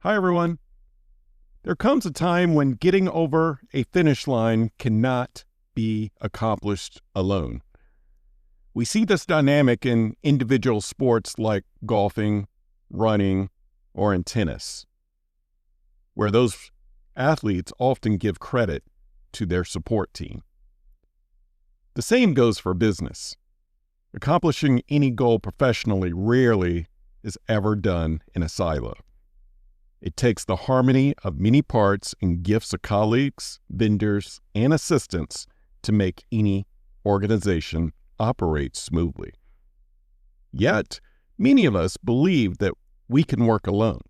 Hi, everyone. There comes a time when getting over a finish line cannot be accomplished alone. We see this dynamic in individual sports like golfing, running, or in tennis, where those athletes often give credit to their support team. The same goes for business. Accomplishing any goal professionally rarely is ever done in a silo. It takes the harmony of many parts and gifts of colleagues, vendors, and assistants to make any organization operate smoothly. Yet, many of us believe that we can work alone.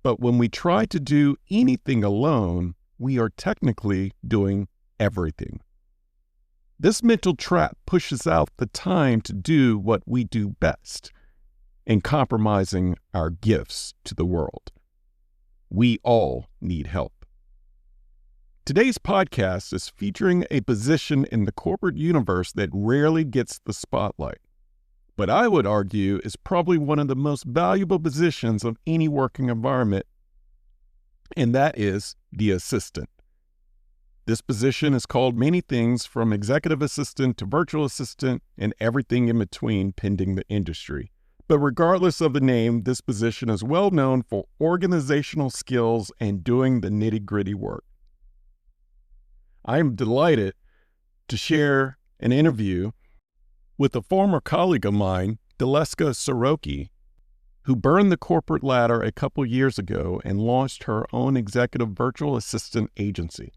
But when we try to do anything alone, we are technically doing everything. This mental trap pushes out the time to do what we do best and compromising our gifts to the world. We all need help. Today's podcast is featuring a position in the corporate universe that rarely gets the spotlight, but I would argue is probably one of the most valuable positions of any working environment, and that is the assistant. This position is called many things from executive assistant to virtual assistant and everything in between pending the industry. But regardless of the name, this position is well known for organizational skills and doing the nitty-gritty work. I am delighted to share an interview with a former colleague of mine, Daleska Siroki, who burned the corporate ladder a couple years ago and launched her own executive virtual assistant agency.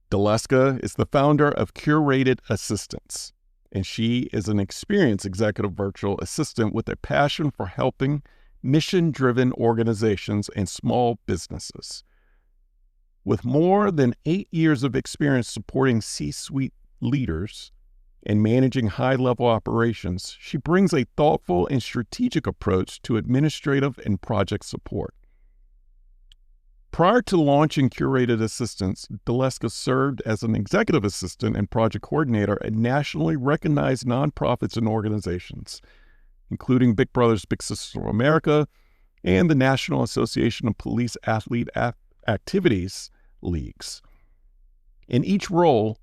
Daleska is the founder of Curated Assistance, and she is an experienced executive virtual assistant with a passion for helping mission-driven organizations and small businesses. With more than 8 years of experience supporting C-suite leaders and managing high-level operations, she brings a thoughtful and strategic approach to administrative and project support. Prior to launching Curated Assistance, Daleska served as an executive assistant and project coordinator at nationally recognized nonprofits and organizations, including Big Brothers Big Sisters of America and the National Association of Police Athlete Activities Leagues. In each role,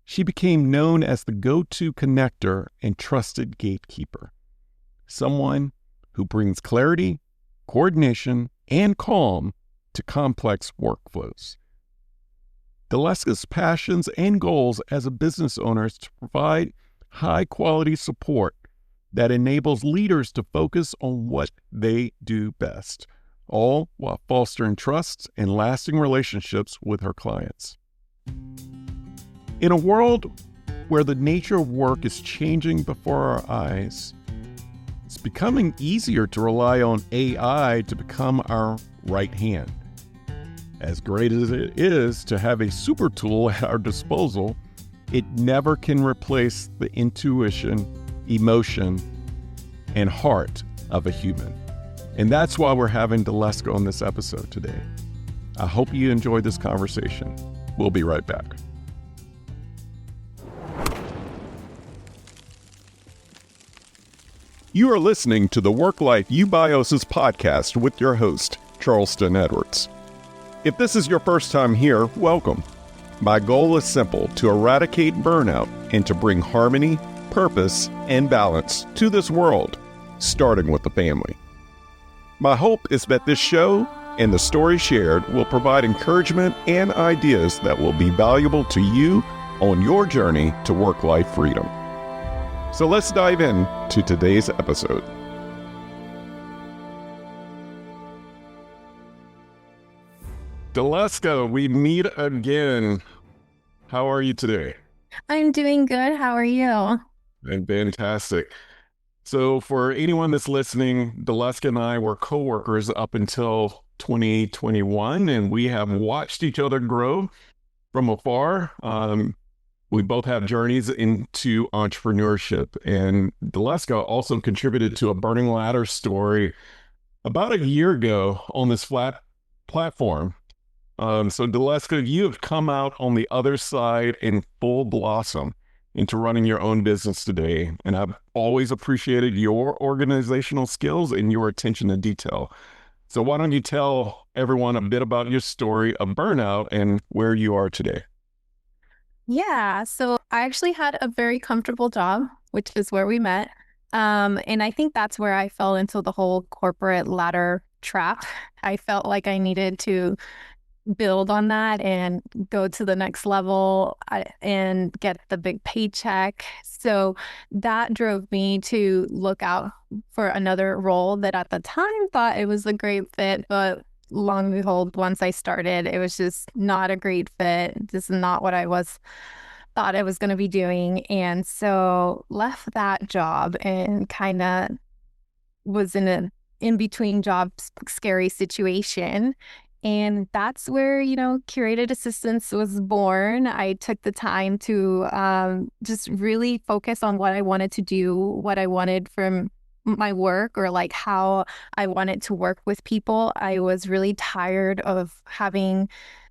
she became known as the go-to connector and trusted gatekeeper, someone who brings clarity, coordination, and calm to complex workflows. Daleska's passions and goals as a business owner is to provide high-quality support that enables leaders to focus on what they do best, all while fostering trust and lasting relationships with her clients. In a world where the nature of work is changing before our eyes, it's becoming easier to rely on AI to become our right hand. As great as it is to have a super tool at our disposal, it never can replace the intuition, emotion, and heart of a human. And that's why we're having Daleska on this episode today. I hope you enjoyed this conversation. We'll be right back. You are listening to the Work Life Eubiosis podcast with your host, Charleston Edwards. If this is your first time here, welcome. My goal is simple: to eradicate burnout and to bring harmony, purpose, and balance to this world, starting with the family. My hope is that this show and the story shared will provide encouragement and ideas that will be valuable to you on your journey to work-life freedom. So let's dive in to today's episode. Daleska, we meet again. How are you today? I'm doing good. How are you? And fantastic. So for anyone that's listening, Daleska and I were coworkers up until 2021, and we have watched each other grow from afar. We both have journeys into entrepreneurship, and Daleska also contributed to a Burning Ladder story about a year ago on this platform. So Daleska, you have come out on the other side in full blossom into running your own business today. And I've always appreciated your organizational skills and your attention to detail. So why don't you tell everyone a bit about your story of burnout and where you are today? Yeah, so I actually had a very comfortable job, which is where we met. And I think that's where I fell into the whole corporate ladder trap. I felt like I needed to build on that and go to the next level and get the big paycheck. So that drove me to look out for another role that at the time thought it was a great fit, but long and behold, once I started, it was just not a great fit. Just not what I was thought I was going to be doing. And so left that job and kind of was in a in between jobs scary situation. And that's where, Curated Assistance was born. I took the time to just really focus on what I wanted to do, what I wanted from my work, or like how I wanted to work with people. I was really tired of having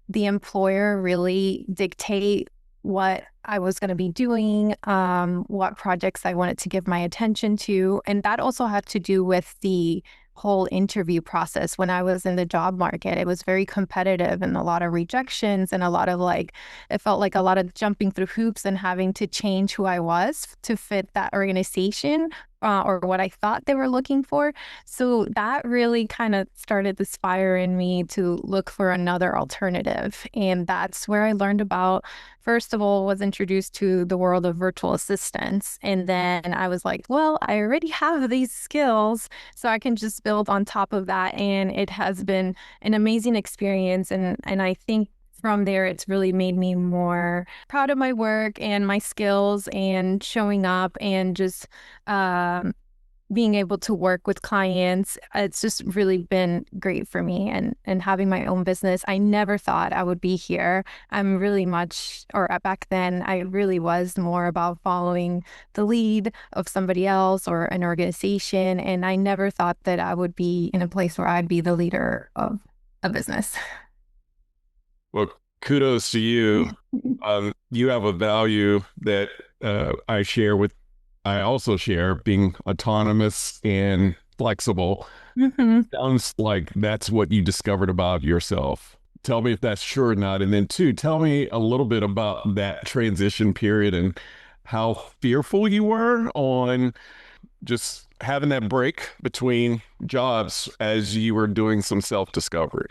the employer really dictate what I was going to be doing, what projects I wanted to give my attention to. And that also had to do with the whole interview process. When I was in the job market, it was very competitive and a lot of rejections and a lot of it felt like a lot of jumping through hoops and having to change who I was to fit that organization. Or what I thought they were looking for. So that really kind of started this fire in me to look for another alternative. And that's where I learned about, first of all, was introduced to the world of virtual assistants. And then I was like, well, I already have these skills, so I can just build on top of that. And it has been an amazing experience. And I think from there, it's really made me more proud of my work and my skills and showing up and just um, being able to work with clients. It's just really been great for me and having my own business. I never thought I would be here. I'm really much, or back then, I really was more about following the lead of somebody else or an organization. And I never thought that I would be in a place where I'd be the leader of a business. Well, kudos to you. You have a value that I also share, being autonomous and flexible. hmm Sounds like that's what you discovered about yourself. Tell me if that's true or not. And then, two, tell me a little bit about that transition period and how fearful you were on just having that break between jobs as you were doing some self discovery.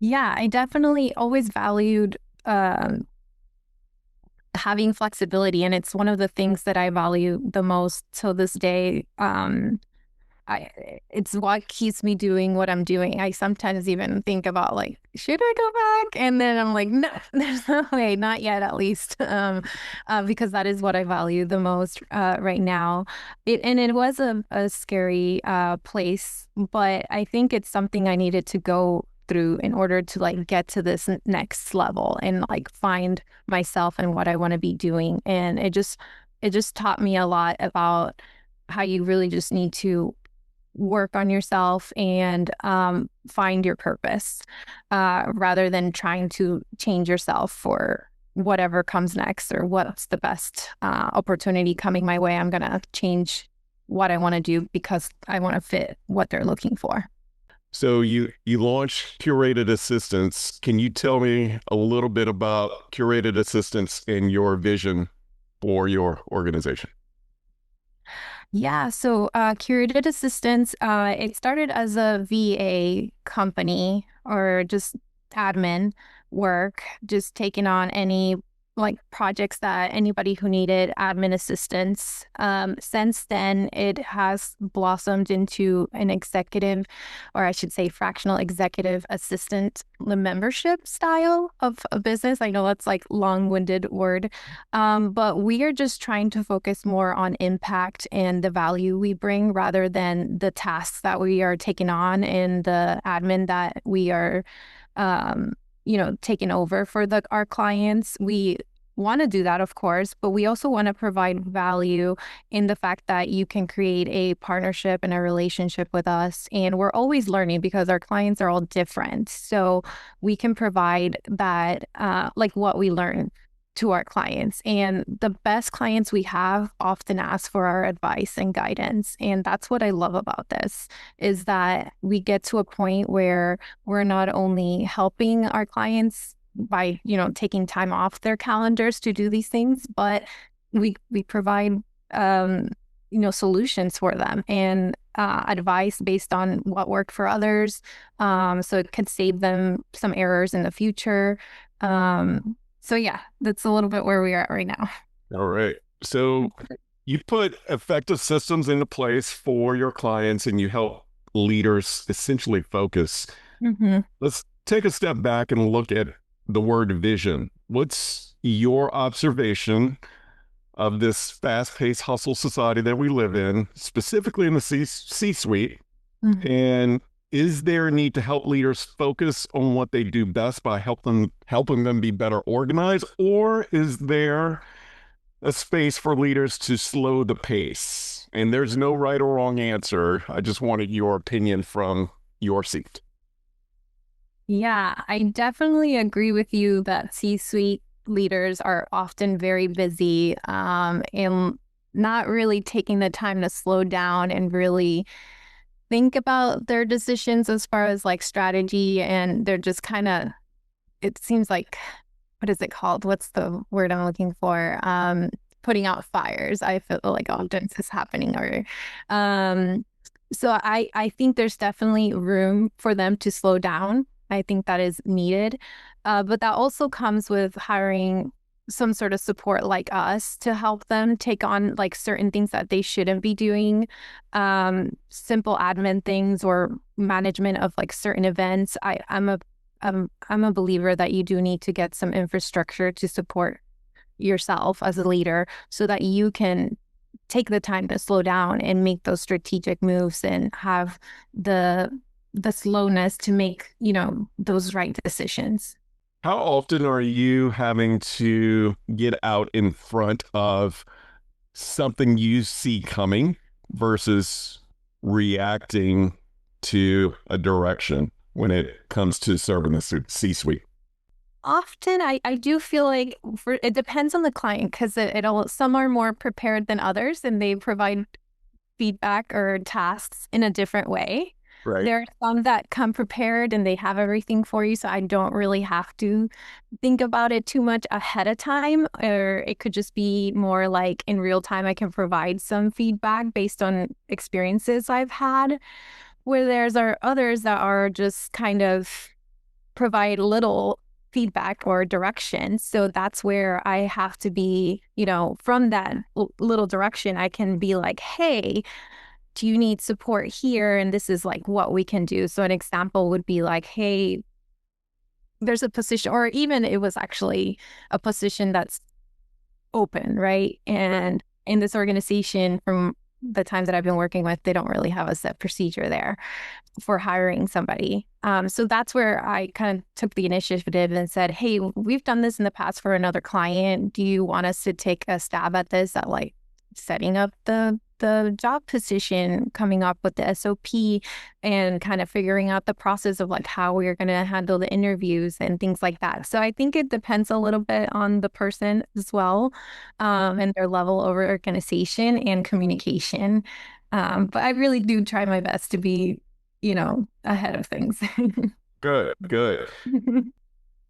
Yeah, I definitely always valued having flexibility, and it's one of the things that I value the most till this day. I It's what keeps me doing what I'm doing. I sometimes even think about like, should I go back? And then I'm like, no, there's no way, not yet, at least, because that is what I value the most right now. It was a scary place, but I think it's something I needed to go through in order to like get to this next level and like find myself and what I want to be doing. And it just taught me a lot about how you really just need to work on yourself and find your purpose rather than trying to change yourself for whatever comes next or what's the best opportunity coming my way. I'm going to change what I want to do because I want to fit what they're looking for. So you launched Curated Assistance. Can you tell me a little bit about Curated Assistance and your vision for your organization? Yeah, so Curated Assistance, it started as a VA company or just admin work, just taking on any like projects that anybody who needed admin assistance. Since then, it has blossomed into an executive, or I should say, fractional executive assistant membership style of a business. I know that's like long-winded word, but we are just trying to focus more on impact and the value we bring rather than the tasks that we are taking on and the admin that we are, um, taking over for our clients. We want to do that, of course, but we also want to provide value in the fact that you can create a partnership and a relationship with us. And we're always learning because our clients are all different. So we can provide that, like what we learn to our clients. And the best clients we have often ask for our advice and guidance. And that's what I love about this, is that we get to a point where we're not only helping our clients by, taking time off their calendars to do these things, but we provide, solutions for them and advice based on what worked for others. So it could save them some errors in the future. So yeah, that's a little bit where we are at right now. All right. So you put effective systems into place for your clients and you help leaders essentially focus. Mm-hmm. Let's take a step back and look at the word vision. What's your observation of this fast-paced hustle society that we live in, specifically in the C-suite? Mm-hmm. And is there a need to help leaders focus on what they do best by helping them be better organized? Or is there a space for leaders to slow the pace? And there's no right or wrong answer. I just wanted your opinion from your seat. Yeah, I definitely agree with you that C-suite leaders are often very busy and not really taking the time to slow down and really think about their decisions as far as like strategy. And they're just kind of, it seems like, what is it called? What's the word I'm looking for? Putting out fires. I feel like often this is happening. So I think there's definitely room for them to slow down. I think that is needed. But that also comes with hiring some sort of support like us to help them take on like certain things that they shouldn't be doing, simple admin things or management of like certain events. I'm a believer that you do need to get some infrastructure to support yourself as a leader so that you can take the time to slow down and make those strategic moves and have the slowness to make, those right decisions. How often are you having to get out in front of something you see coming versus reacting to a direction when it comes to serving the C-suite? Often I do feel like it depends on the client because some are more prepared than others and they provide feedback or tasks in a different way. Right. There are some that come prepared and they have everything for you, so I don't really have to think about it too much ahead of time, or it could just be more like in real time I can provide some feedback based on experiences I've had, where there's are others that are just kind of provide little feedback or direction. So that's where I have to be, from that little direction, I can be like, hey, do you need support here? And this is like what we can do. So an example would be like, hey, there's a position, or even it was actually a position that's open, right? And in this organization, from the times that I've been working with, they don't really have a set procedure there for hiring somebody. So that's where I kind of took the initiative and said, hey, we've done this in the past for another client. Do you want us to take a stab at this, at like setting up the job position, coming up with the SOP and kind of figuring out the process of like how we're going to handle the interviews and things like that. So I think it depends a little bit on the person as well, and their level of organization and communication. But I really do try my best to be, ahead of things. Good.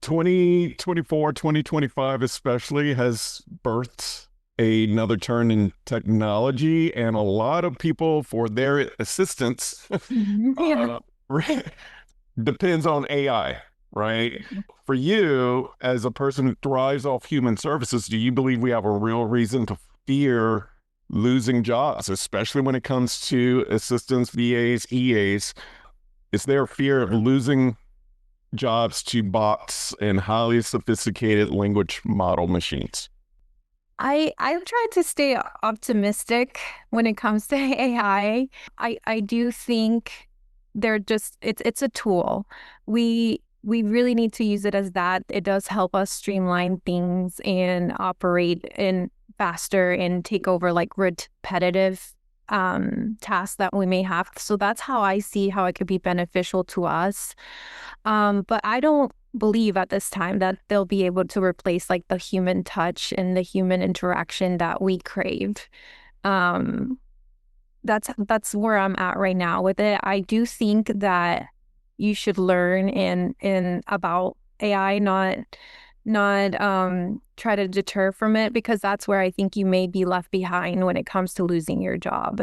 2024, 2025 especially has birthed another turn in technology, and a lot of people, for their assistance, depends on AI, right? For you, as a person who thrives off human services, do you believe we have a real reason to fear losing jobs, especially when it comes to assistants, VAs, EAs? Is there a fear of losing jobs to bots and highly sophisticated language model machines? I've tried to stay optimistic when it comes to AI. I do think it's a tool. We really need to use it as that. It does help us streamline things and operate in faster and take over like repetitive tasks that we may have. So that's how I see how it could be beneficial to us. But I don't believe at this time that they'll be able to replace like the human touch and the human interaction that we crave. Um, that's where I'm at right now with it. I do think that you should learn in about AI, not try to deter from it, because that's where I think you may be left behind when it comes to losing your job.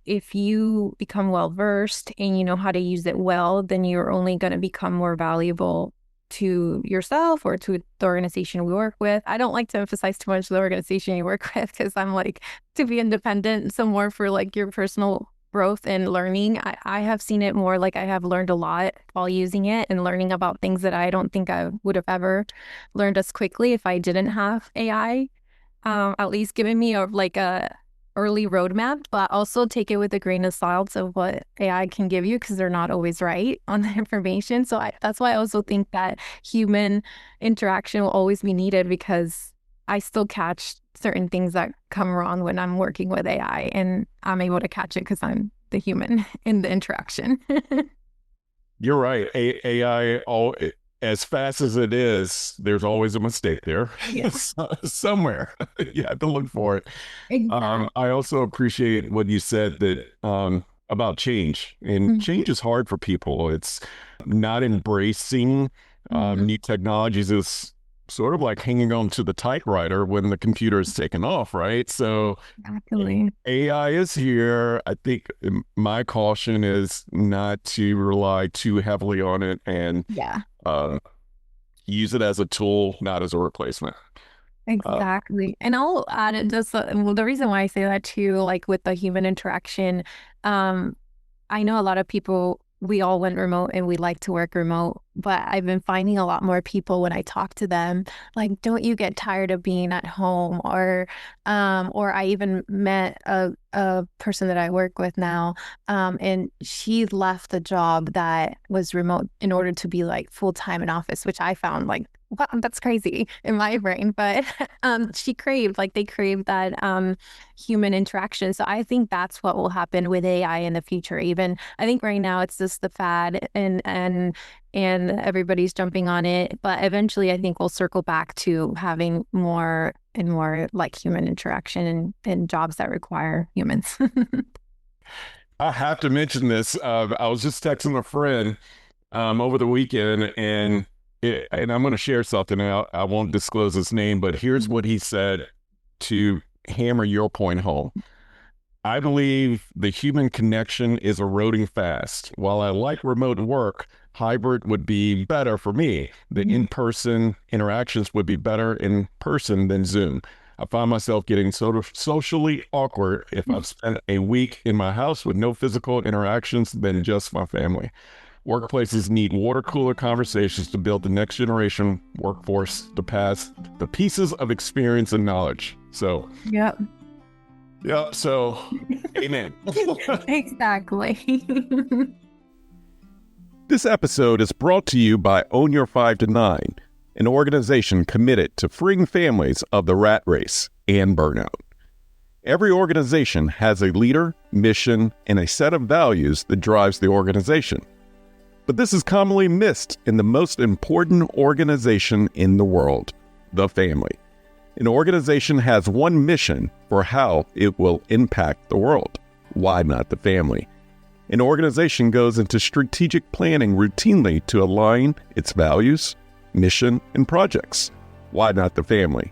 If you become well versed and you know how to use it well, then you're only going to become more valuable to yourself or to the organization we work with. I don't like to emphasize too much the organization you work with, because I'm like, to be independent, so more for like your personal growth and learning. I have seen it more like I have learned a lot while using it and learning about things that I don't think I would have ever learned as quickly if I didn't have AI. At least giving me a early roadmap, but also take it with a grain of salt of what AI can give you, because they're not always right on the information. So that's why I also think that human interaction will always be needed, because I still catch certain things that come wrong when I'm working with AI, and I'm able to catch it because I'm the human in the interaction. You're right. AI, as fast as it is, there's always a mistake there. Yeah. Somewhere. You have to look for it. Exactly. I also appreciate what you said that about change. And change is hard for people. It's not embracing new technologies is sort of like hanging on to the typewriter when the computer is taken off, right? So Exactly. AI is here. I think my caution is not to rely too heavily on it and Yeah. uh, use it as a tool, not as a replacement. Exactly. And I'll add it just well, the reason why I say that too, like with the human interaction, um, I know a lot of people, we all went remote and we like to work remote, but I've been finding a lot more people when I talk to them, like, don't you get tired of being at home? Or I even met a person that I work with now, and she left the job that was remote in order to be like full time in office, which I found like, wow, that's crazy in my brain. But they craved that human interaction. So I think that's what will happen with AI in the future. Even I think right now it's just the fad, and everybody's jumping on it. But eventually I think we'll circle back to having more and more like human interaction and jobs that require humans. I have to mention this. I was just texting a friend over the weekend, and I'm going to share something. I won't disclose his name, but here's what he said to hammer your point home. I believe the human connection is eroding fast. While I like remote work, hybrid would be better for me. The in-person interactions would be better in person than Zoom. I find myself getting sort of socially awkward if I've spent a week in my house with no physical interactions than just my family. Workplaces need water cooler conversations to build the next generation workforce to pass the pieces of experience and knowledge. So, Yep. yeah, so amen. Exactly. This episode is brought to you by Own Your 5 to 9, an organization committed to freeing families of the rat race and burnout. Every organization has a leader, mission, and a set of values that drives the organization. But this is commonly missed in the most important organization in the world, the family. An organization has one mission for how it will impact the world. Why not the family? An organization goes into strategic planning routinely to align its values, mission, and projects. Why not the family?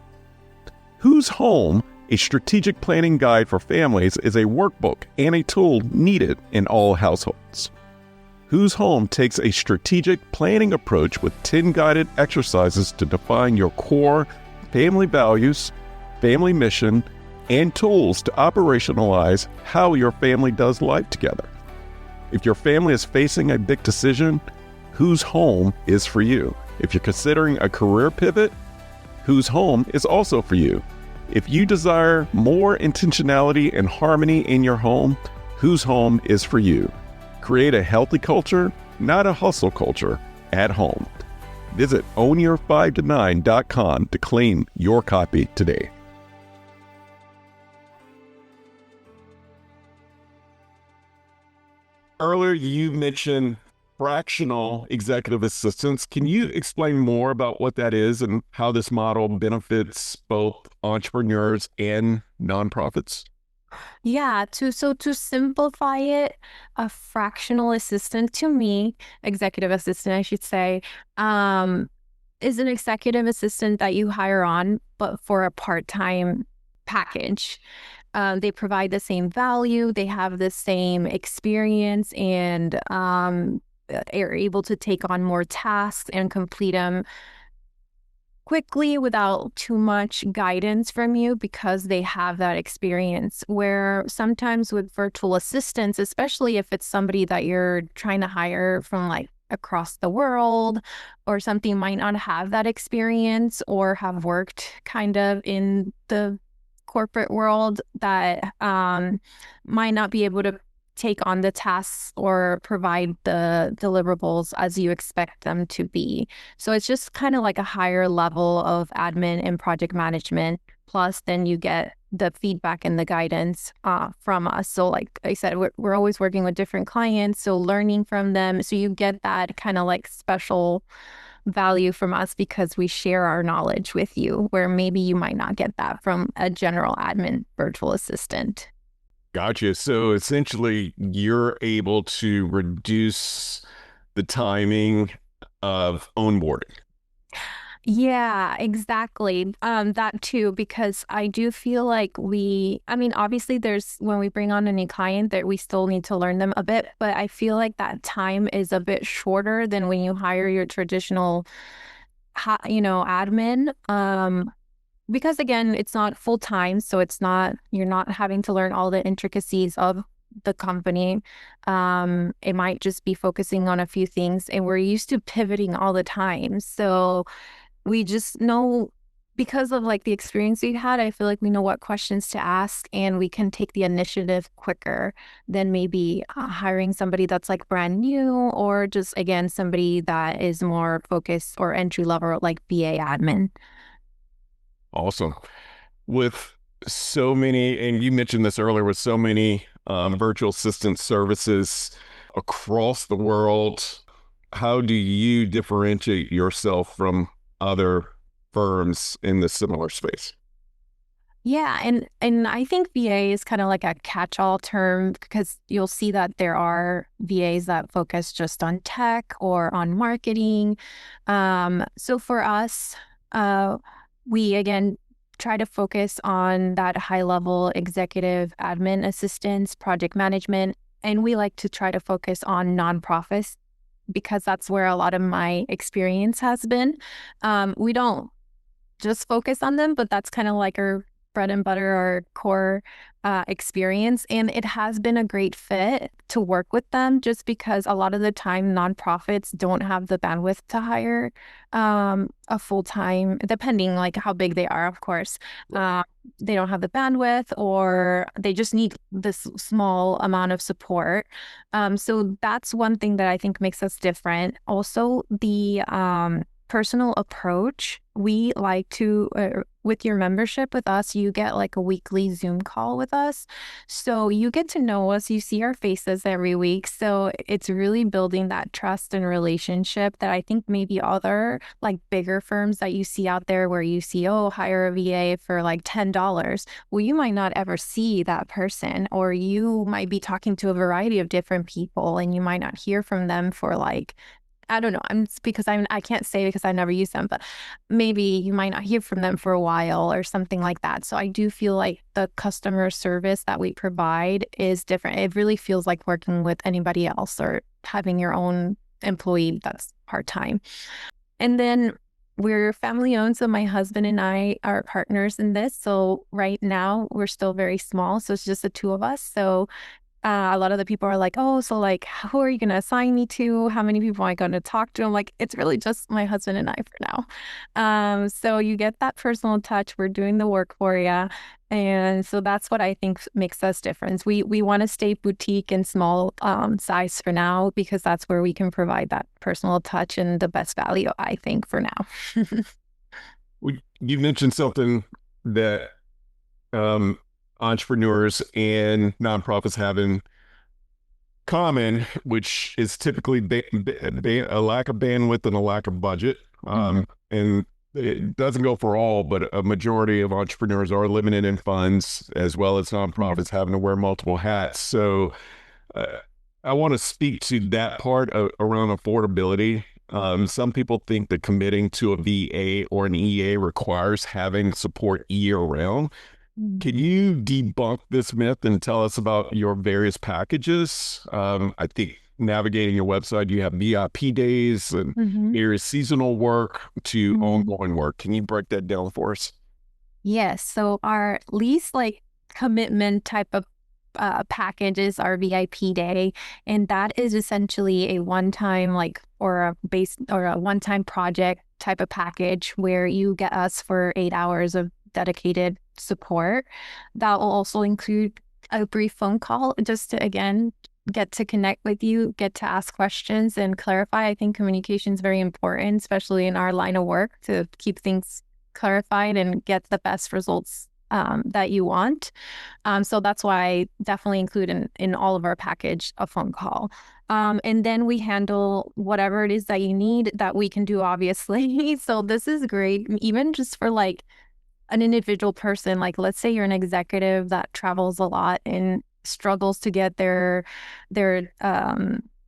Whose Home, a strategic planning guide for families, is a workbook and a tool needed in all households. Whose Home takes a strategic planning approach with 10 guided exercises to define your core family values, family mission, and tools to operationalize how your family does life together. If your family is facing a big decision, Whose Home is for you. If you're considering a career pivot, Whose Home is also for you. If you desire more intentionality and harmony in your home, Whose Home is for you. Create a healthy culture, not a hustle culture, at home. Visit ownyour5to9.com to claim your copy today. Earlier, you mentioned fractional executive assistants. Can you explain more about what that is and how this model benefits both entrepreneurs and nonprofits? Yeah, to simplify it, a fractional assistant to me, executive assistant, I should say, um, is an executive assistant that you hire on, but for a part-time package. They provide the same value, they have the same experience, and are able to take on more tasks and complete them quickly without too much guidance from you because they have that experience. Where sometimes with virtual assistants, especially if it's somebody that you're trying to hire from like across the world or something, might not have that experience or have worked kind of in the corporate world, that might not be able to take on the tasks or provide the deliverables as you expect them to be. So it's just kind of like a higher level of admin and project management. Plus, then you get the feedback and the guidance from us. So, like I said, we're always working with different clients, so learning from them. So you get that kind of like special value from us because we share our knowledge with you, where maybe you might not get that from a general admin virtual assistant. Gotcha. So essentially, you're able to reduce the timing of onboarding. Yeah, exactly. That too, because I do feel like I mean, obviously there's when we bring on a new client that we still need to learn them a bit, but I feel like that time is a bit shorter than when you hire your traditional, admin. Because again, it's not full time, so you're not having to learn all the intricacies of the company. It might just be focusing on a few things, and we're used to pivoting all the time. So we just know because of like the experience we had, I feel like we know what questions to ask and we can take the initiative quicker than maybe hiring somebody that's like brand new or just again somebody that is more focused or entry level like VA admin. Awesome. With so many, and you mentioned this earlier, with so many virtual assistant services across the world, how do you differentiate yourself from other firms in the similar space? Yeah, and I think VA is kind of like a catch-all term because you'll see that there are VAs that focus just on tech or on marketing. So for us, we again try to focus on that high-level executive admin assistance, project management, and we like to try to focus on nonprofits because that's where a lot of my experience has been. We don't just focus on them, but that's kind of like our bread and butter, our core experience. And it has been a great fit to work with them just because a lot of the time nonprofits don't have the bandwidth to hire a full time, depending like how big they are, of course. Uh, they don't have the bandwidth or they just need this small amount of support. So that's one thing that I think makes us different. Also, the personal approach. We like to, with your membership with us, you get like a weekly Zoom call with us. So you get to know us, you see our faces every week. So it's really building that trust and relationship that I think maybe other like bigger firms that you see out there where you see, oh, hire a VA for like $10. Well, you might not ever see that person, or you might be talking to a variety of different people and you might not hear from them for like I don't know. I can't say because I never use them, but maybe you might not hear from them for a while or something like that. So I do feel like the customer service that we provide is different. It really feels like working with anybody else or having your own employee that's part-time. And then we're family owned, so my husband and I are partners in this. So right now we're still very small, so it's just the two of us. So a lot of the people are like, oh, so like, who are you going to assign me to? How many people am I going to talk to? I'm like, it's really just my husband and I for now. So you get that personal touch. We're doing the work for you. And so that's what I think makes us different. We want to stay boutique and small size for now because that's where we can provide that personal touch and the best value, I think, for now. You mentioned something that um, entrepreneurs and nonprofits have in common, which is typically a lack of bandwidth and a lack of budget. And it doesn't go for all, but a majority of entrepreneurs are limited in funds, as well as nonprofits having to wear multiple hats. So uh, I want to speak to that part around affordability. Some people think that committing to a VA or an EA requires having support year round. Mhm. Can you debunk this myth and tell us about your various packages? I think navigating your website, you have VIP days and Mhm. various seasonal work to Mhm. ongoing work. Can you break that down for us? Yes. So our least like commitment type of package is our VIP day, and that is essentially a one-time like or a base or a one-time project type of package where you get us for 8 hours of dedicated support. That will also include a brief phone call just to again get to connect with you, get to ask questions and clarify. I think communication is very important, especially in our line of work, to keep things clarified and get the best results that you want. So that's why I definitely include in all of our package a phone call. And then we handle whatever it is that you need that we can do, obviously. So this is great, even just for like an individual person. Like, let's say you're an executive that travels a lot and struggles to get their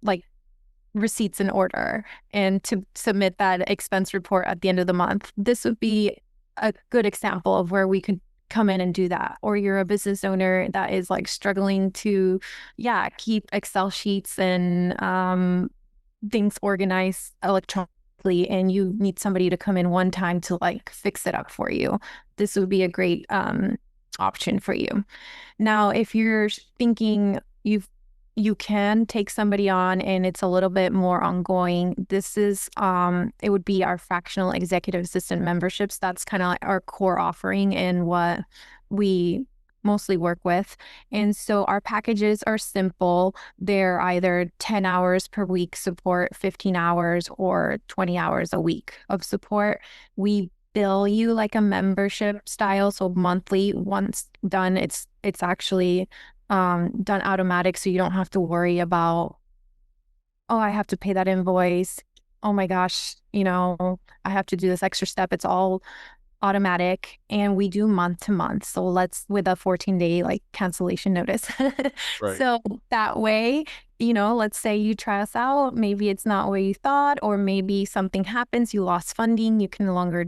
like receipts in order and to submit that expense report at the end of the month. This would be a good example of where we could come in and do that. Or you're a business owner that is like struggling to, yeah, keep Excel sheets and things organized electronically, and you need somebody to come in one time to like fix it up for you. This would be a great option for you. Now, if you're thinking you can take somebody on and it's a little bit more ongoing, this is it would be our fractional executive assistant memberships. That's kind of like our core offering and what we mostly work with. And so our packages are simple. They're either 10 hours per week support, 15 hours, or 20 hours a week of support. We bill you like a membership style, so monthly. Once done, it's actually done automatic, so you don't have to worry about, oh, I have to pay that invoice. Oh my gosh, I have to do this extra step. It's all automatic, and we do month to month. So let's with a 14-day like cancellation notice. Right. So that way, let's say you try us out, maybe it's not what you thought, or maybe something happens, you lost funding, you can no longer,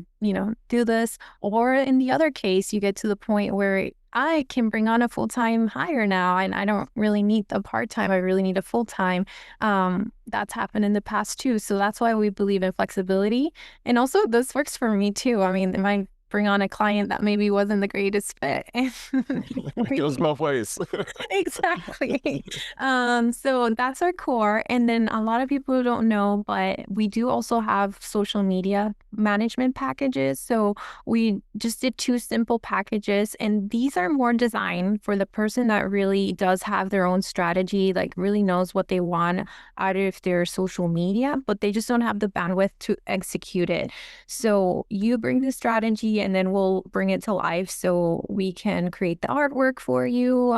do this. Or in the other case, you get to the point where I can bring on a full-time hire now and I don't really need a part-time, I really need a full-time. That's happened in the past too. So that's why we believe in flexibility. And also, this works for me too. I mean, it might bring on a client that maybe wasn't the greatest fit. It goes both ways. Exactly. So that's our core. And then a lot of people don't know, but we do also have social media management packages. So we just did two simple packages, and these are more designed for the person that really does have their own strategy, like really knows what they want out of their social media, but they just don't have the bandwidth to execute it. So you bring the strategy and then we'll bring it to life. So we can create the artwork for you,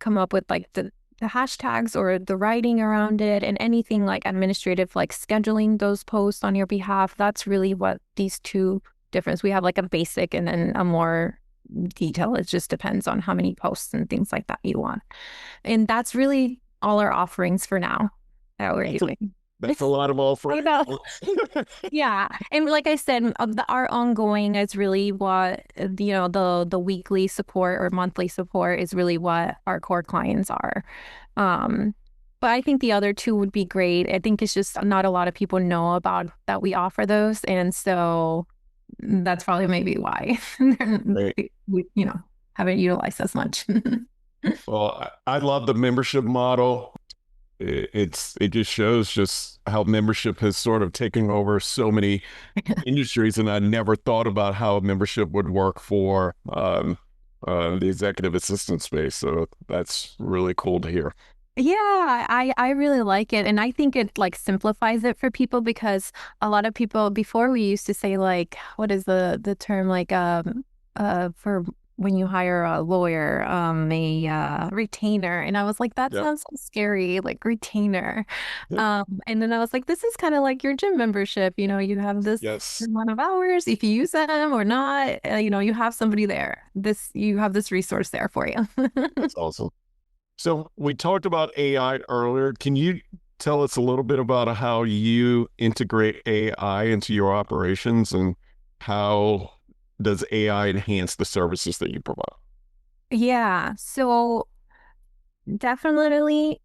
come up with like the hashtags or the writing around it, and anything like administrative, like scheduling those posts on your behalf. That's really what these two difference. We have like a basic and then a more detail. It just depends on how many posts and things like that you want. And that's really all our offerings for now that we're doing. That's a lot of all for I know. Yeah. And like I said, our ongoing is really what, the weekly support or monthly support is really what our core clients are. But I think the other two would be great. I think it's just not a lot of people know about that we offer those. And so that's probably maybe why Right. we, haven't utilized as much. Well, I love the membership model. It just shows just how membership has sort of taken over so many industries, and I never thought about how a membership would work for the executive assistant space. So that's really cool to hear. Yeah, I really like it. And I think it like simplifies it for people, because a lot of people before we used to say like, what is the term like for when you hire a lawyer, a retainer. And I was like, that Yeah. sounds so scary, like retainer. And then I was like, this is kind of like your gym membership. You have this Yes. amount of hours, if you use them or not, you have somebody there. You have this resource there for you. That's awesome. So we talked about AI earlier. Can you tell us a little bit about how you integrate AI into your operations and how does AI enhance the services that you provide? Yeah, so definitely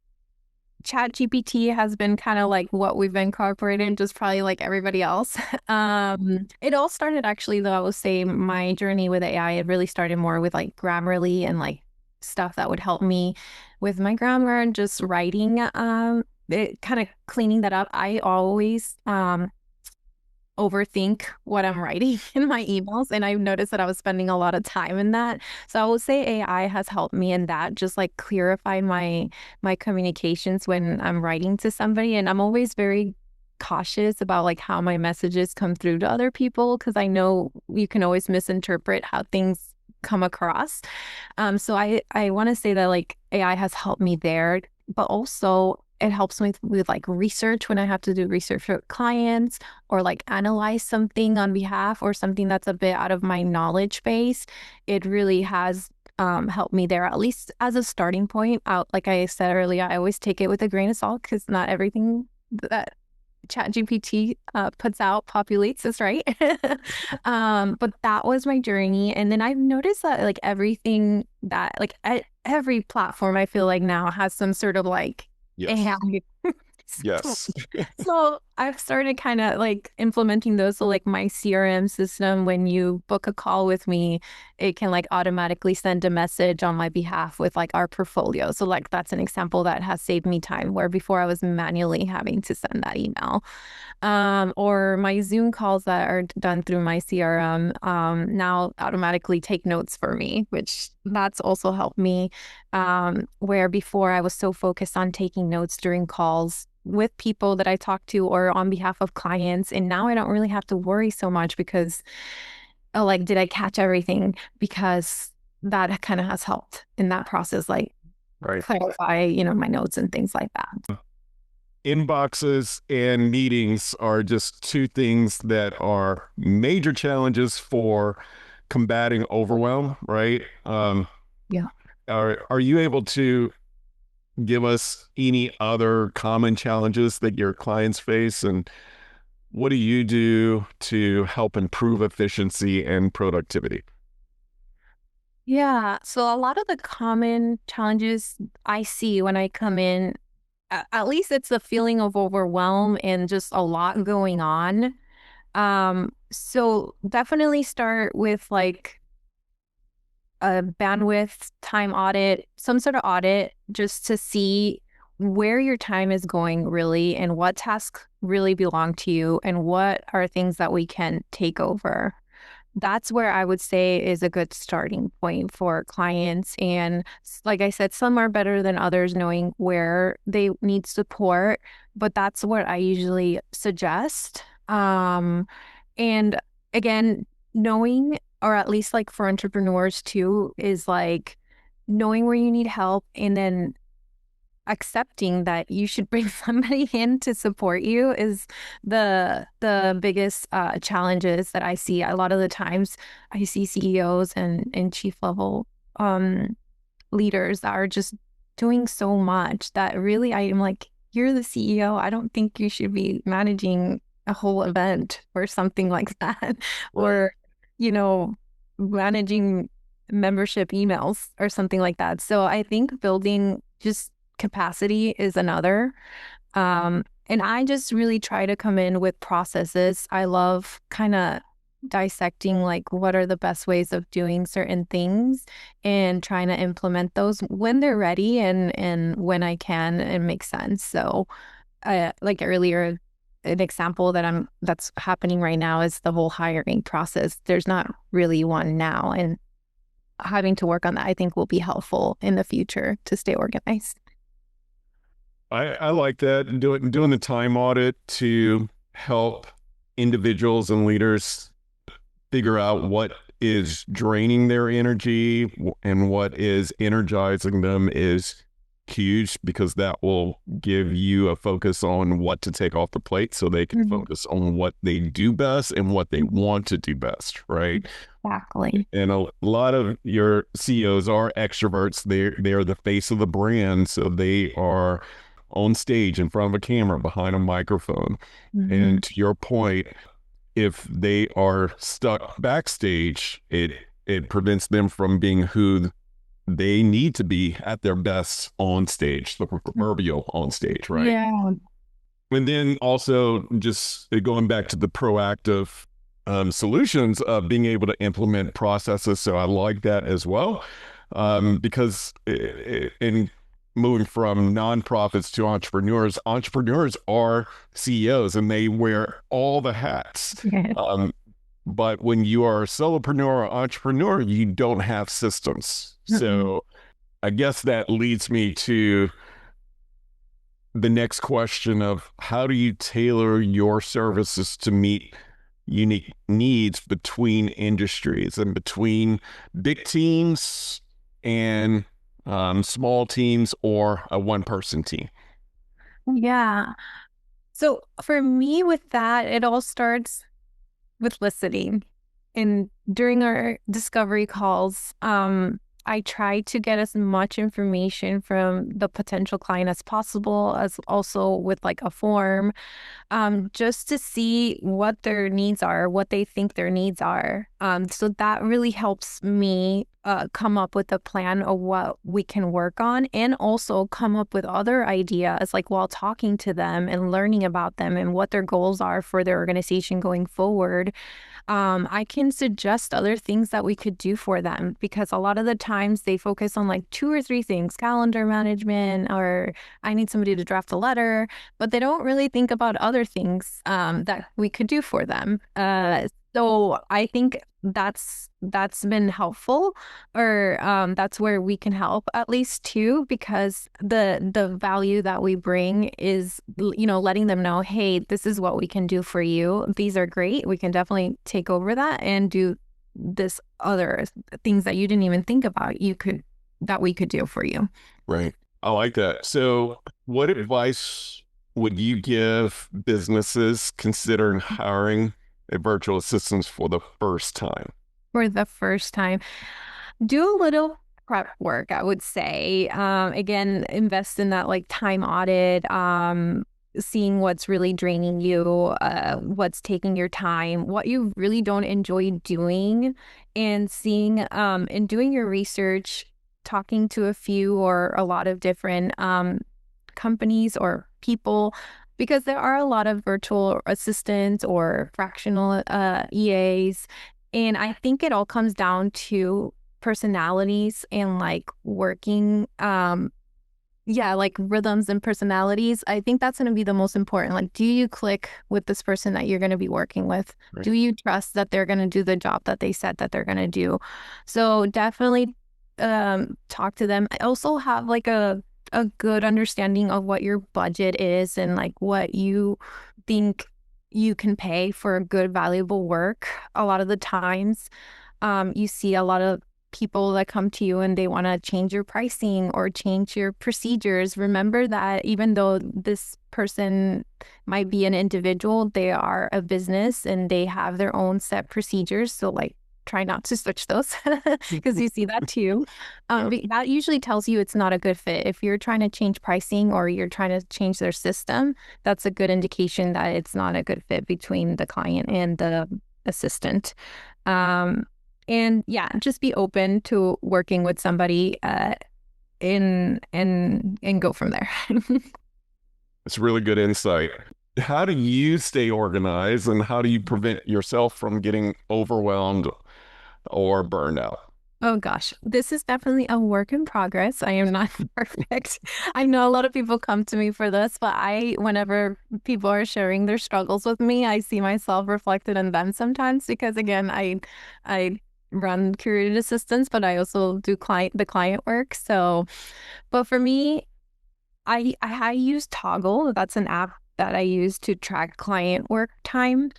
ChatGPT has been kind of like what we've incorporated, just probably like everybody else. It all started actually, though, I would say my journey with AI, it really started more with like Grammarly and like stuff that would help me with my grammar and just writing, it kind of cleaning that up. I always overthink what I'm writing in my emails. And I've noticed that I was spending a lot of time in that. So I would say AI has helped me in that, just like clarify my communications when I'm writing to somebody. And I'm always very cautious about like how my messages come through to other people because I know you can always misinterpret how things come across. So I want to say that like AI has helped me there, but also it helps me with like research when I have to do research for clients or like analyze something on behalf or something that's a bit out of my knowledge base. It really has helped me there, at least as a starting point. Out, like I said earlier, I always take it with a grain of salt because not everything that ChatGPT puts out populates is right. But that was my journey. And then I've noticed that like everything that like every platform I feel like now has some sort of like Yes. AI. Yes. So I've started kind of like implementing those. So like my CRM system, when you book a call with me, it can like automatically send a message on my behalf with like our portfolio. So like that's an example that has saved me time where before I was manually having to send that email. Or my Zoom calls that are done through my CRM now automatically take notes for me, which that's also helped me. Where before I was so focused on taking notes during calls with people that I talk to or on behalf of clients. And now I don't really have to worry so much because, oh, like, did I catch everything? Because that kind of has helped in that process, like Right. clarify, my notes and things like that. Inboxes and meetings are just two things that are major challenges for combating overwhelm, right? Yeah. Are you able to give us any other common challenges that your clients face, and what do you do to help improve efficiency and productivity? Yeah. So a lot of the common challenges I see when I come in, at least it's a feeling of overwhelm and just a lot going on. So definitely start with like a bandwidth time audit, some sort of audit just to see where your time is going really and what tasks really belong to you and what are things that we can take over. That's where I would say is a good starting point for clients. And like I said, some are better than others knowing where they need support, but that's what I usually suggest. And again, knowing, or at least like for entrepreneurs too, is like knowing where you need help and then accepting that you should bring somebody in to support you is the biggest challenges that I see. A lot of the times I see CEOs and chief level leaders that are just doing so much that really I am like, you're the CEO. I don't think you should be managing a whole event or something like that. Right. Or, you know, managing membership emails or something like that. So I think building just capacity is another. And I just really try to come in with processes. I love kind of dissecting like what are the best ways of doing certain things and trying to implement those when they're ready and when I can and makes sense. So like earlier, an example that's happening right now is the whole hiring process. There's not really one now, and having to work on that I think will be helpful in the future to stay organized. I like that, and doing the time audit to help individuals and leaders figure out what is draining their energy and what is energizing them is huge, because that will give you a focus on what to take off the plate so they can focus on what they do best and what they want to do best, right? Exactly. And a lot of your CEOs are extroverts. They're the face of the brand, so they are on stage in front of a camera, behind a microphone. And to your point, if they are stuck backstage, it prevents them from being who they need to be at their best on stage, the proverbial on stage, right? Yeah. And then also just going back to the proactive solutions of being able to implement processes. So I like that as well, because in moving from nonprofits to entrepreneurs, entrepreneurs are CEOs and they wear all the hats. Yes. But when you are a solopreneur or entrepreneur, you don't have systems. So I guess that leads me to the next question of how do you tailor your services to meet unique needs between industries and between big teams and small teams or a one-person team? Yeah. So for me with that, it all starts with listening. And during our discovery calls, I try to get as much information from the potential client as possible, as also with like a form, just to see what their needs are, what they think their needs are. So that really helps me come up with a plan of what we can work on, and also come up with other ideas, like while talking to them and learning about them and what their goals are for their organization going forward. I can suggest other things that we could do for them, because a lot of the times they focus on like 2 or 3 things: calendar management, or I need somebody to draft a letter, but they don't really think about other things that we could do for them. So I think that's been helpful, or that's where we can help at least too, because the value that we bring is, letting them know, hey, this is what we can do for you. These are great. We can definitely take over that and do this other things that you didn't even think about that we could do for you. Right. I like that. So what advice would you give businesses considering hiring a virtual assistant for the first time? For the first time, do a little prep work, I would say. Again, invest in that like time audit, seeing what's really draining you, what's taking your time, what you really don't enjoy doing, and seeing and doing your research, talking to a few or a lot of different companies or people, because there are a lot of virtual assistants or fractional EAs. And I think it all comes down to personalities and like working, like rhythms and personalities. I think that's going to be the most important. Like, do you click with this person that you're going to be working with? Right. Do you trust that they're going to do the job that they said that they're going to do? So definitely talk to them. I also have like a good understanding of what your budget is and like what you think you can pay for good, valuable work. A lot of the times, you see a lot of people that come to you and they want to change your pricing or change your procedures. Remember that even though this person might be an individual, they are a business and they have their own set procedures. So like, try not to switch those, because you see that too. That usually tells you it's not a good fit. If you're trying to change pricing or you're trying to change their system, that's a good indication that it's not a good fit between the client and the assistant. And yeah, just be open to working with somebody and go from there. It's really good insight. How do you stay organized and how do you prevent yourself from getting overwhelmed or burned out? Oh gosh, this is definitely a work in progress. I am not perfect. I know a lot of people come to me for this, but whenever people are sharing their struggles with me, I see myself reflected in them sometimes, because again, I run Curated Assistance, but I also do the client work. So, but for me, I use Toggle. That's an app that I use to track client work time.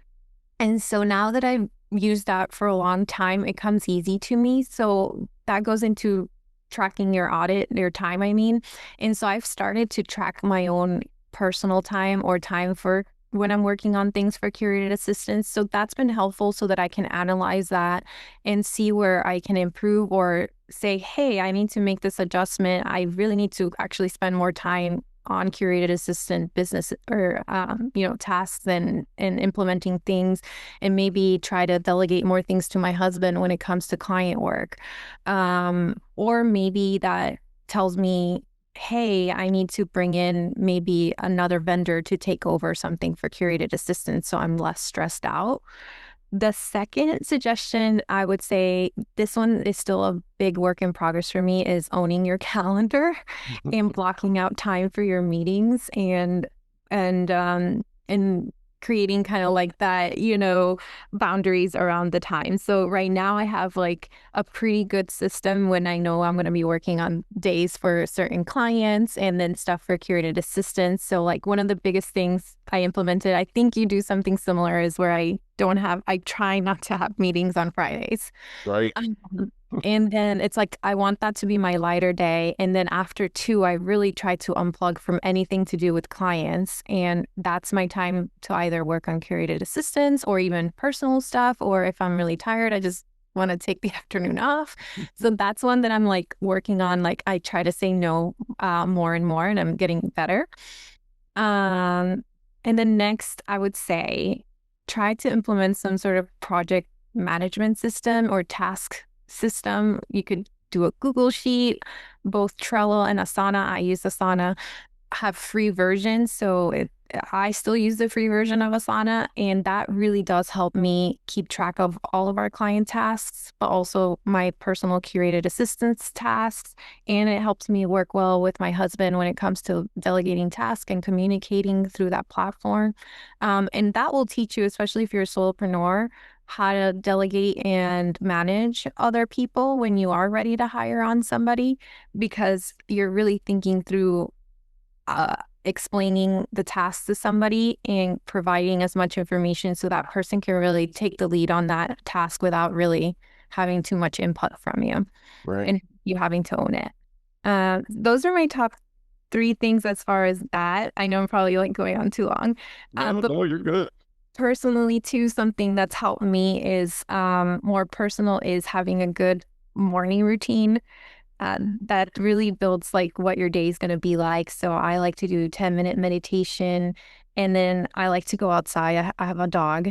And so now that I've used that for a long time. It comes easy to me. So that goes into tracking your time, I mean. And so I've started to track my own personal time or time for when I'm working on things for curated assistance. So that's been helpful so that I can analyze that and see where I can improve or say, hey, I need to make this adjustment. I really need to actually spend more time on curated assistant business or tasks and implementing things, and maybe try to delegate more things to my husband when it comes to client work, or maybe that tells me, hey, I need to bring in maybe another vendor to take over something for curated assistance so I'm less stressed out. The second suggestion, I would say, this one is still a big work in progress for me, is owning your calendar and blocking out time for your meetings and creating kind of like that, boundaries around the time. So right now I have like a pretty good system when I know I'm going to be working on days for certain clients and then stuff for curated assistance. So like one of the biggest things I implemented, I think you do something similar, is where I try not to have meetings on Fridays. Right. And then it's like, I want that to be my lighter day. And then after 2, I really try to unplug from anything to do with clients. And that's my time to either work on curated assistance or even personal stuff. Or if I'm really tired, I just want to take the afternoon off. So that's one that I'm like working on. Like I try to say no more and more, and I'm getting better. And then next, I would say, try to implement some sort of project management system or task system. You could do a Google Sheet. Both Trello and Asana, I use Asana, have free versions. So I still use the free version of Asana, and that really does help me keep track of all of our client tasks, but also my personal curated assistance tasks. And it helps me work well with my husband when it comes to delegating tasks and communicating through that platform. And that will teach you, especially if you're a solopreneur, how to delegate and manage other people when you are ready to hire on somebody, because you're really thinking through explaining the tasks to somebody and providing as much information so that person can really take the lead on that task without really having too much input from you, Right. and you having to own it. Those are my top 3 things as far as that. I know I'm probably like going on too long. But No, you're good. personally too, something that's helped me is more personal, is having a good morning routine. That really builds like what your day is going to be like. So I like to do 10-minute meditation, and then I like to go outside. I have a dog,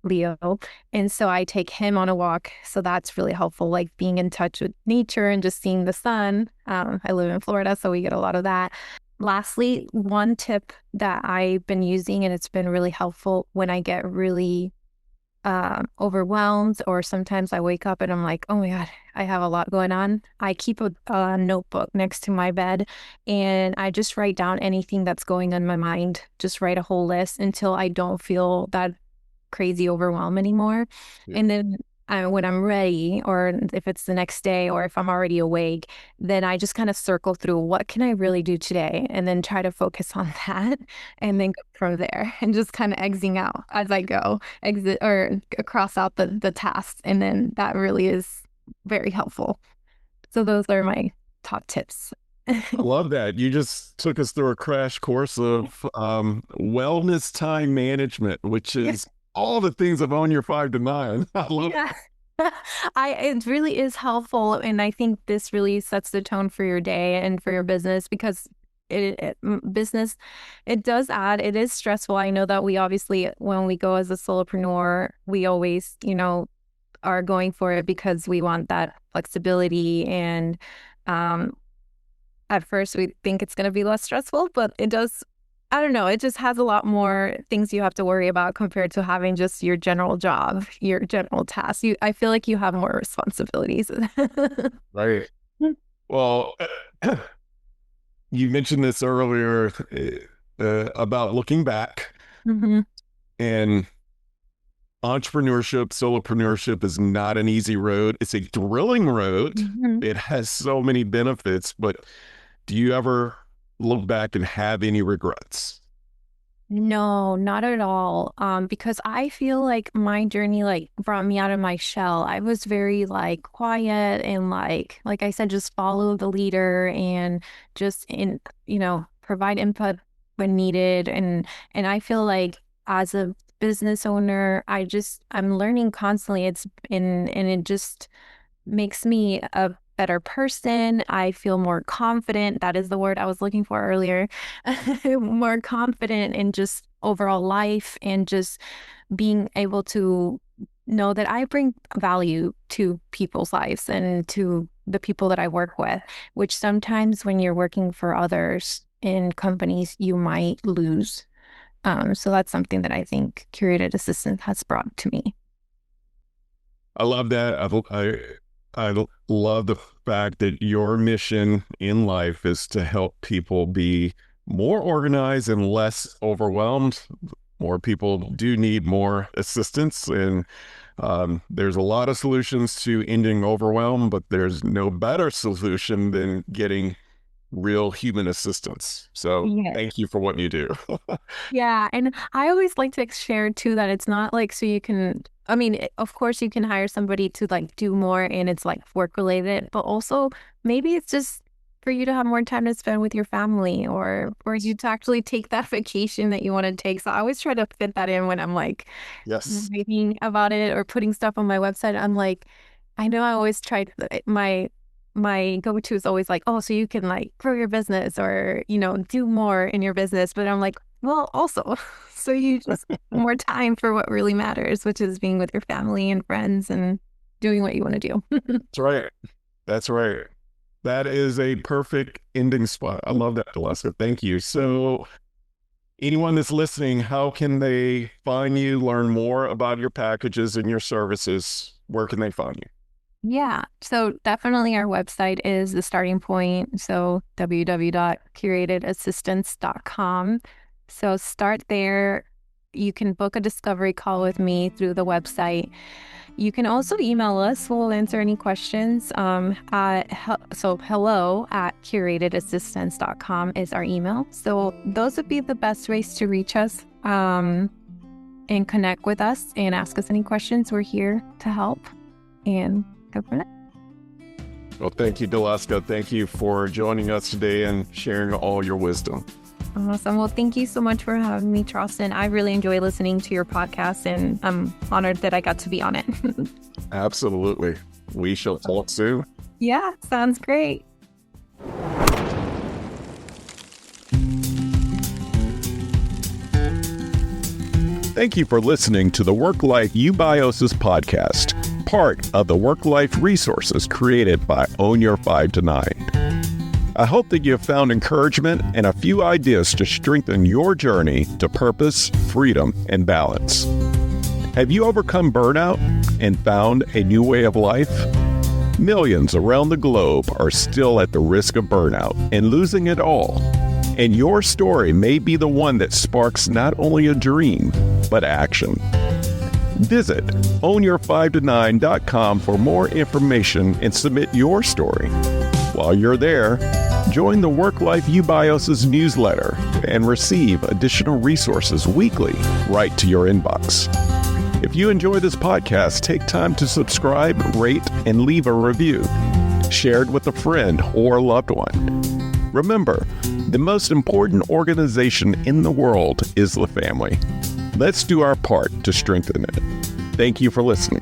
Leo, and so I take him on a walk. So that's really helpful, like being in touch with nature and just seeing the sun. I live in Florida, so we get a lot of that. Lastly, one tip that I've been using, and it's been really helpful when I get really overwhelmed, or sometimes I wake up and I'm like, oh my God, I have a lot going on. I keep a notebook next to my bed, and I just write down anything that's going on in my mind. Just write a whole list until I don't feel that crazy overwhelm anymore. Yeah. And then when I'm ready, or if it's the next day, or if I'm already awake, then I just kind of circle through, what can I really do today? And then try to focus on that, and then go from there, and just kind of exiting out as I go, exit or cross out the tasks. And then that really is very helpful. So those are my top tips. I love that. You just took us through a crash course of wellness time management, which is all the things of on your 5 to 9. I love it. It really is helpful. And I think this really sets the tone for your day and for your business, because business, it does add, it is stressful. I know that we obviously, when we go as a solopreneur, we always, are going for it because we want that flexibility. And at first we think it's going to be less stressful, but it does, I don't know, it just has a lot more things you have to worry about compared to having just your general job, your general tasks. I feel like you have more responsibilities. Right. Well, you mentioned this earlier about looking back, Mm-hmm. and entrepreneurship, solopreneurship is not an easy road. It's a thrilling road. Mm-hmm. It has so many benefits, but do you ever look back and have any regrets? No, not at all. Because I feel like my journey like brought me out of my shell. I was very like quiet and like I said, just follow the leader and just provide input when needed. And I feel like as a business owner, I'm learning constantly. And it just makes me a better person. I feel more confident. That is the word I was looking for earlier. More confident in just overall life and just being able to know that I bring value to people's lives and to the people that I work with, which sometimes when you're working for others in companies, you might lose. So that's something that I think Curated Assistance has brought to me. I love that. I love the fact that your mission in life is to help people be more organized and less overwhelmed. More people do need more assistance, and there's a lot of solutions to ending overwhelm, but there's no better solution than getting real human assistance. So Yeah. thank you for what you do. Yeah, and I always like to share too that it's not like so you can, I mean, of course you can hire somebody to like do more and it's like work related, but also maybe it's just for you to have more time to spend with your family or for you to actually take that vacation that you want to take. So I always try to fit that in when I'm like Yes. reading about it or putting stuff on my website. I'm like, I know I always try to, my go-to is always like, oh, so you can like grow your business or, do more in your business. But I'm like, well, also, so you just have more time for what really matters, which is being with your family and friends and doing what you want to do. That's right. That's right. That is a perfect ending spot. I love that, Daleska. Thank you. So anyone that's listening, how can they find you, learn more about your packages and your services? Where can they find you? Yeah, so definitely our website is the starting point. So www.curatedassistance.com. So start there. You can book a discovery call with me through the website. You can also email us. We'll answer any questions. So hello@curatedassistance.com is our email. So those would be the best ways to reach us and connect with us and ask us any questions. We're here to help and go from there. Well, thank you, Daleska. Thank you for joining us today and sharing all your wisdom. Awesome. Well, thank you so much for having me, Charleston. I really enjoy listening to your podcast, and I'm honored that I got to be on it. Absolutely. We shall talk soon. Yeah, sounds great. Thank you for listening to the Work-Life Eubiosis podcast, part of the Work-Life resources created by Own Your 5 to 9. I hope that you have found encouragement and a few ideas to strengthen your journey to purpose, freedom, and balance. Have you overcome burnout and found a new way of life? Millions around the globe are still at the risk of burnout and losing it all. And your story may be the one that sparks not only a dream, but action. Visit ownyour5to9.com for more information and submit your story. While you're there, join the Work-Life Eubiosis newsletter and receive additional resources weekly right to your inbox. If you enjoy this podcast, take time to subscribe, rate, and leave a review. Share it with a friend or loved one. Remember, the most important organization in the world is the family. Let's do our part to strengthen it. Thank you for listening.